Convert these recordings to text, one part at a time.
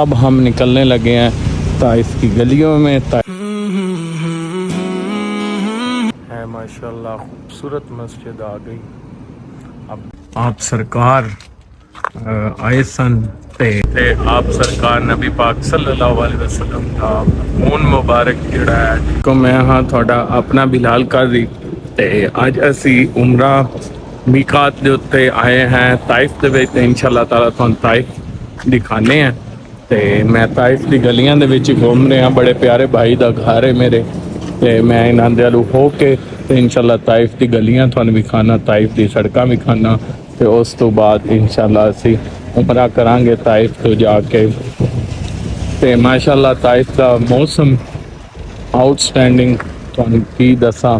अब हम निकलने लगे हैं ताइफ की गलियों में। है माशाल्लाह खूबसूरत मस्जिद आ गई। अब आप सरकार आए सन ते आप सरकार नबी पाक सल्लल्लाहु अलैहि वसल्लम का खून मुबारक जिहड़ा है को मैं हाँ थोड़ा अपना बिलाल कर दी ते अज असी उमरा मीकात दे उत्ते आए हैं ताइफ दे विच ते इंशाअल्लाह ताला तुहानूं ताइफ दिखाने हैं। ते मैं ताइफ की गलियां दे विच घूम रहा, बड़े प्यारे भाई का घर है मेरे, ते मैं इन्हां दे अलू हो के ते इंशाअल्लाह ताइफ की गलियां तुहानूं विखाना, ताइफ की सड़कां विखाना ते उस तो बाद इंशाअल्लाह असी उमरा करांगे ताइफ तो जाके। ते माशाअल्लाह ताइफ का मौसम आउटस्टैंडिंग, तुहानूं की दसां,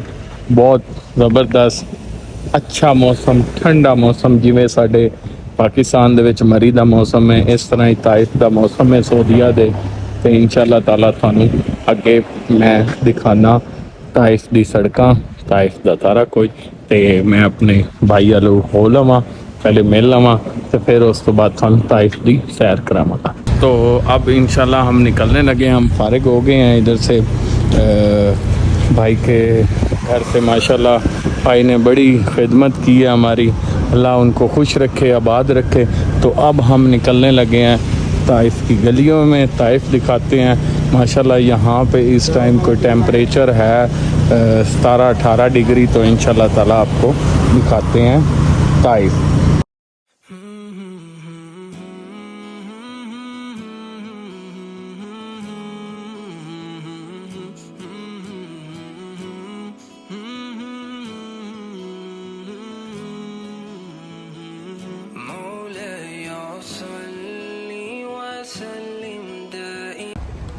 बहुत ज़बरदस्त अच्छा मौसम, ठंडा मौसम, जिवें साडे पाकिस्तान दे विच मरी दा मौसम है इस तरह ही ताइफ का मौसम है सऊदीया दे। तो इंशाअल्लाह ताला थानू अगे मैं दिखाना ताइफ दी सड़कां, ताइफ दा सारा कुछ। तो मैं अपने भाई वालों हो लवां, पहले मिल लवां तो फिर उस तो बाद थानू ताइफ दी सैर करावांगा। तो अब इंशाअल्लाह हम निकलने लगे, हम फारिग हो गए हैं इधर से भाई के घर से। माशाल्लाह भाई ने बड़ी खिदमत की है हमारी, अल्लाह उनको खुश रखे, आबाद रखे। तो अब हम निकलने लगे हैं ताइफ की गलियों में, ताइफ दिखाते हैं। माशाल्लाह यहाँ पे इस टाइम कोई टेम्परेचर है 17-18 डिग्री। तो इंशाल्लाह ताला आपको दिखाते हैं ताइफ।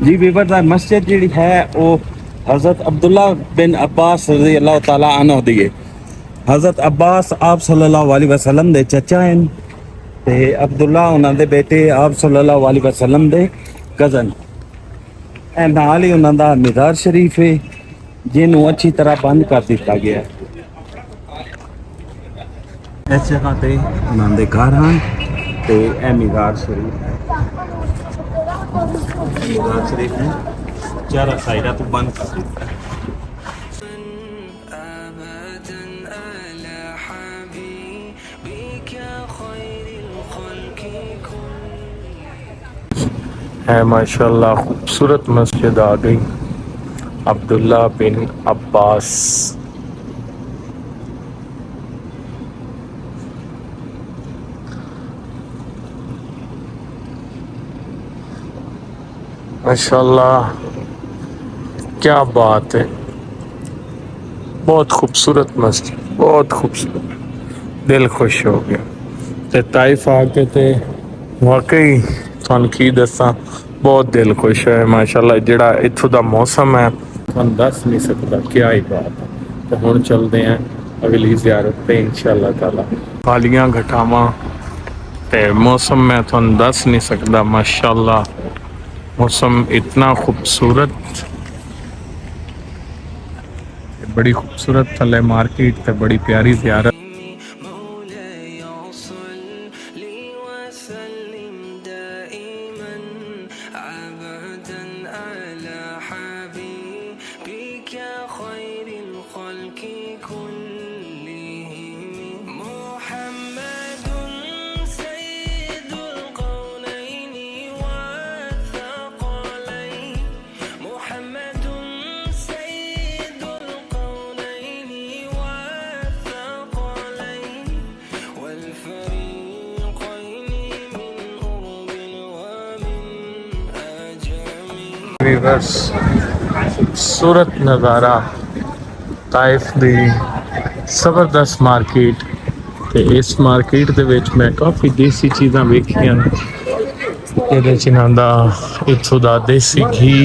जी वीवर मस्जिद जी है वो हज़रत अब्दुल्ला बिन अब्बास रज़ी अल्लाह तआला अन्हु दी है। हज़रत अब्बास आप सल्लल्लाहु अलैहि वसल्लम दे चचा हैं ते अब्दुल्ला उन्हां दे बेटे आप सल्लल्लाहु अलैहि वसल्लम दे कज़न। ए नाल ही उन्हां दा मीज़ार शरीफ है जिन्हों अच्छी तरह बंद कर दिता गया है। इस जगह पे उन्हां दे घर हैं ते ए मीज़ार शरीफ है। मीज़ार शरीफ ने चारा साइडा तो बंद कर दिता है। है माशाल्लाह खूबसूरत मस्जिद आ गई, अब्दुल्ला बिन अब्बास। माशाल्लाह क्या बात है, बहुत खूबसूरत मस्जिद, बहुत खूबसूरत, दिल खुश हो गया। ते ताइफ आके ते वाकई तुहानूं की दसां बहुत दिल खुश है। माशाल्लाह जिहड़ा इत्थों दा मौसम है तुहानूं दस नहीं सकता, क्या ही बात है। तो हुण चलते हैं अगली ज़ियारत पे इंशाअल्लाह ताला। कालियां घटावां ते मौसम मैं तुहानूं दस नहीं सकता, माशाल्लाह मौसम इतना खूबसूरत, बड़ी खूबसूरत थले मार्केट ते बड़ी प्यारी ज़ियारत। खूबसूरत नज़ारा ताइफ दी ज़बरदस्त मार्केट। ते इस मार्केट दे विच मैं काफ़ी देसी चीज़ां वेखियां, इत्थों दा देसी घी,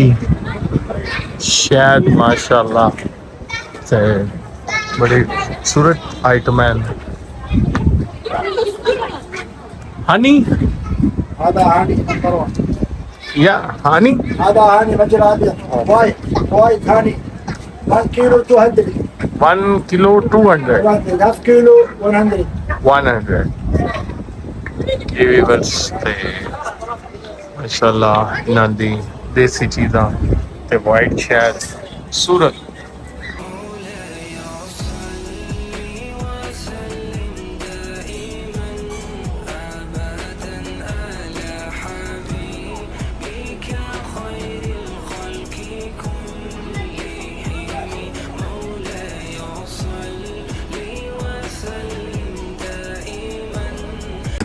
शहद, माशाल्लाह ते बड़ी खूबसूरत आइटम है। हनी या हनी هذا هاني مجرى ابيض وايد هاني 1 كيلو 200 1 किलो 200 1 كيلو 100 100 ये भी बस थे माशाल्लाह इन्हां दी देसी चीज़ां ते वाइट शहर सूरत।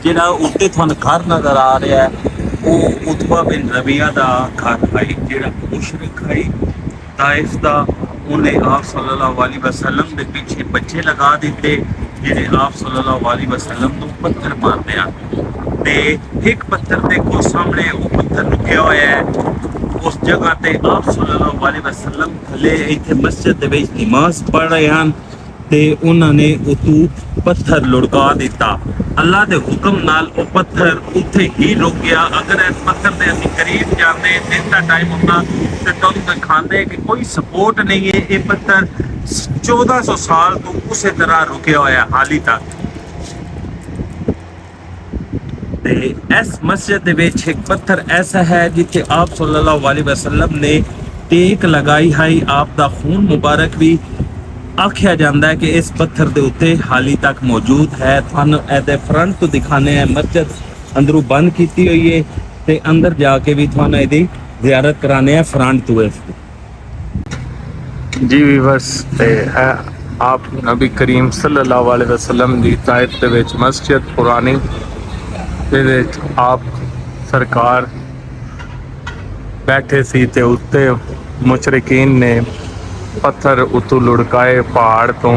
ਜਿਹੜਾ ਉੱਤੇ ਤੁਹਾਨੂੰ ਘਰ ਨਜ਼ਰ ਆ ਰਿਹਾ ਹੈ ਉਹ ਉਤਬਾ ਬਿਨ ਰਬੀਆ ਦਾ ਘਰ ਹੈ, ਜਿਹੜਾ ਮੁਸ਼ਰਿਕ ਹੈ ਤਾਇਫ ਦਾ। ਉਹਨੇ ਆਪ ਸੱਲੱਲਾਹੁ ਅਲੈਹਿ ਵਸੱਲਮ ਦੇ ਪਿੱਛੇ ਬੱਚੇ ਲਗਾ ਦਿੱਤੇ ਜਿਹੜੇ ਆਪ ਸੱਲੱਲਾਹੁ ਅਲੈਹਿ ਵਸੱਲਮ ਨੂੰ ਪੱਥਰ ਮਾਰਦੇ ਆ, ਤੇ ਇੱਕ ਪੱਥਰ ਦੇਖੋ ਸਾਹਮਣੇ ਉਹ ਪੱਥਰ ਰੁਕਿਆ ਹੋਇਆ ਹੈ। ਉਸ ਜਗ੍ਹਾ ਤੇ ਆਪ ਸੱਲੱਲਾਹੁ ਅਲੈਹਿ ਵਸੱਲਮ ਥੱਲੇ ਇੱਥੇ ਮਸਜਿਦ ਦੇ ਵਿੱਚ ਨਮਾਜ਼ ਪੜ੍ਹ ਰਹੇ ਹਨ ਤੇ ਉਹਨਾਂ ਨੇ ਉਤੋਂ ਪੱਥਰ ਲੁੜਕਾ ਦਿੱਤਾ। ਅੱਲਾ ਦੇ ਹੁਕਮ ਨਾਲ ਉਹ ਪੱਥਰ ਉੱਥੇ ਹੀ ਰੁਕ ਗਿਆ। ਅਗਰ ਇਸ ਪੱਥਰ ਦੇ ਅਸੀਂ ਕਰੀਬ ਜਾਂਦੇ ਦਿਨ ਦਾ ਟਾਈਮ ਹੁੰਦਾ ਤੇ ਤੁਹਾਨੂੰ ਦਿਖਾਉਂਦੇ ਕਿ ਕੋਈ ਸਪੋਰਟ ਨਹੀਂ ਹੈ। ਇਹ ਪੱਥਰ 1400 ਸਾਲ ਤੋਂ ਉਸੇ ਤਰ੍ਹਾਂ ਰੁਕਿਆ ਹੋਇਆ ਹਾਲੀ ਤੱਕ। ਤੇ ਇਸ ਮਸਜਿਦ ਦੇ ਵਿੱਚ ਇੱਕ ਪੱਥਰ ਐਸਾ ਹੈ ਜਿੱਥੇ ਆਪ ਸੱਲੱਲਾਹੁ ਅਲੈਹਿ ਵਸੱਲਮ ਨੇ ਟੇਕ ਲਗਾਈ ਹੈ। ਆਪ ਦਾ ਖੂਨ ਮੁਬਾਰਕ ਵੀ ਆਖਿਆ ਜਾਂਦਾ ਹੈ ਕਿ ਇਸ ਪੱਥਰ ਦੇ ਉੱਤੇ ਹਾਲੀ ਤੱਕ ਮੌਜੂਦ ਹੈ। ਤੁਹਾਨੂੰ ਇਹਦੇ ਫਰੰਟ ਤੋਂ ਦਿਖਾਣੇ ਹੈ, ਮਸਜਿਦ ਅੰਦਰੋਂ ਬੰਦ ਕੀਤੀ ਹੋਈ ਹੈ ਤੇ ਅੰਦਰ ਜਾ ਕੇ ਵੀ ਤੁਹਾਨੂੰ ਇਹਦੀ ਜ਼ਿਆਰਤ ਕਰਾਣੇ ਹੈ ਫਰੰਟ ਤੋਂ। ਇਸ जी वीवर्स ते है आप नबी करीम सल्लल्लाहु अलैहि वसल्लम दी तायत दे विच मस्जिद पुरानी दे विच आप सरकार बैठे सी ते उत्ते मुशरिकीन ने पत्थर उतों लुढ़काए पहाड़ तो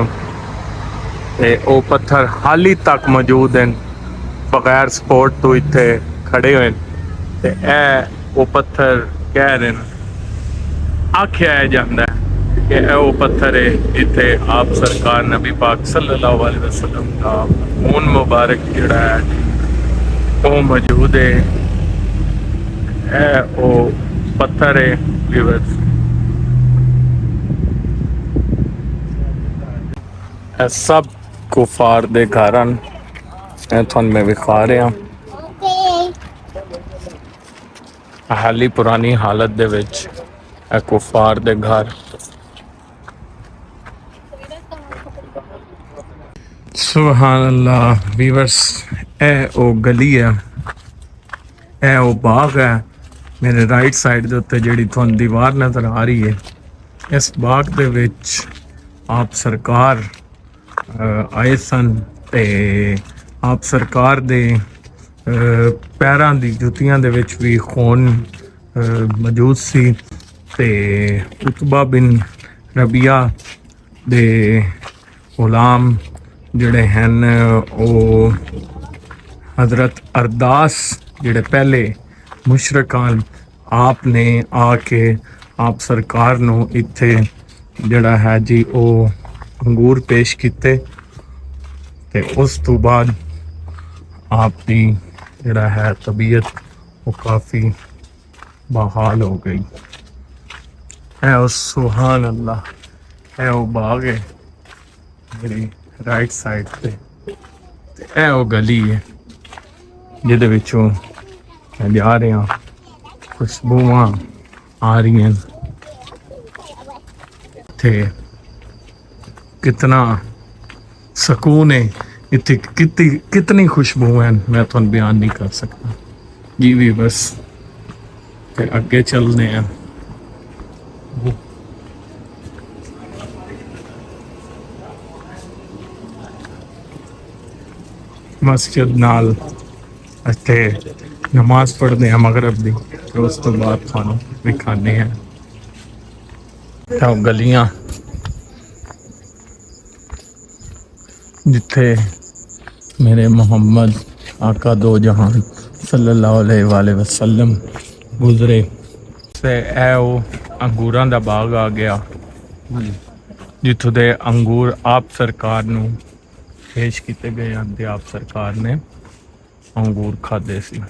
ते ओ पत्थर हाली तक मौजूद हैं बगैर सपोर्ट तो इत्थे खड़े हुए ते ए ओ पत्थर कह रहे हैं आख्या जाता है कि वो पत्थर है इत्थे आप सरकार नबी पाक सल्लल्लाहु अलैहि वसल्लम का खून मुबारक जिहड़ा है वो मौजूद है। वो पत्थर है व्यूअर्स, सब कुफार दे घर हैं। तुहानूं मैं विखा रहा हाली पुरानी हालत दे विच कुफार दे घर। सुभान अल्लाह वीवर्स, ए ओ गली है, ए ओ बाग है। मेरे राइट साइड दे उत्ते जेहड़ी तुहानूं दीवार नज़र आ रही है इस बाग दे विच आप सरकार आए सन ते आप सरकार दे पैरां दी जुत्तियां दे विच भी खून मौजूद सी ते उतबा बिन रबिया दे गुलाम ਜਿਹੜੇ ਹਨ ਉਹ हज़रत अरदास ਜਿਹੜੇ ਪਹਿਲੇ ਮੁਸ਼ਰਿਕਾਨ ਆਪ ਨੇ ਆ ਕੇ ਆਪ ਸਰਕਾਰ ਨੂੰ ਇੱਥੇ ਜਿਹੜਾ ਹੈ ਜੀ ਉਹ ਅੰਗੂਰ ਪੇਸ਼ ਕੀਤੇ ਤੇ ਉਸ ਤੋਂ ਬਾਅਦ ਆਪ ਦੀ ਜਿਹੜਾ ਹੈ ਤਬੀਅਤ ਉਹ ਕਾਫੀ ਬਹਾਲ ਹੋ ਗਈ ਹੈ। ਉਹ ਸੁਭਾਨ ਅੱਲਾ ਹੈ ਉਹ ਬਾਗ ਹੈ ਜਿਹੜੀ ਰਾਈਟ ਸਾਈਡ ਤੇ ਇਹ ਉਹ ਗਲੀ ਹੈ ਜਿਹਦੇ ਵਿੱਚੋਂ ਜਾ ਰਹੇ ਹਾਂ। ਖੁਸ਼ਬੂਆਂ ਆ ਰਹੀਆਂ ਤੇ कितना सुकून है इतनी कितनी खुशबू है मैं तो बयान नहीं कर सकता जी। भी बस अगे चलने हैं। मस्जिद नाल इत्थे नमाज पढ़ने हैं मगरब दी, फिर उस तो बाद खाना भी खाने हैं। तो गलियां जिथे मेरे मोहम्मद आका दो जहान सल्लल्लाहु अलैहि वसल्लम गुजरे ते ए ओ अंगूरां दा बाग आ गया जिथों दे अंगूर आप सरकार नूं पेश किए गए हैं ते आप सरकार ने अंगूर खादे सी।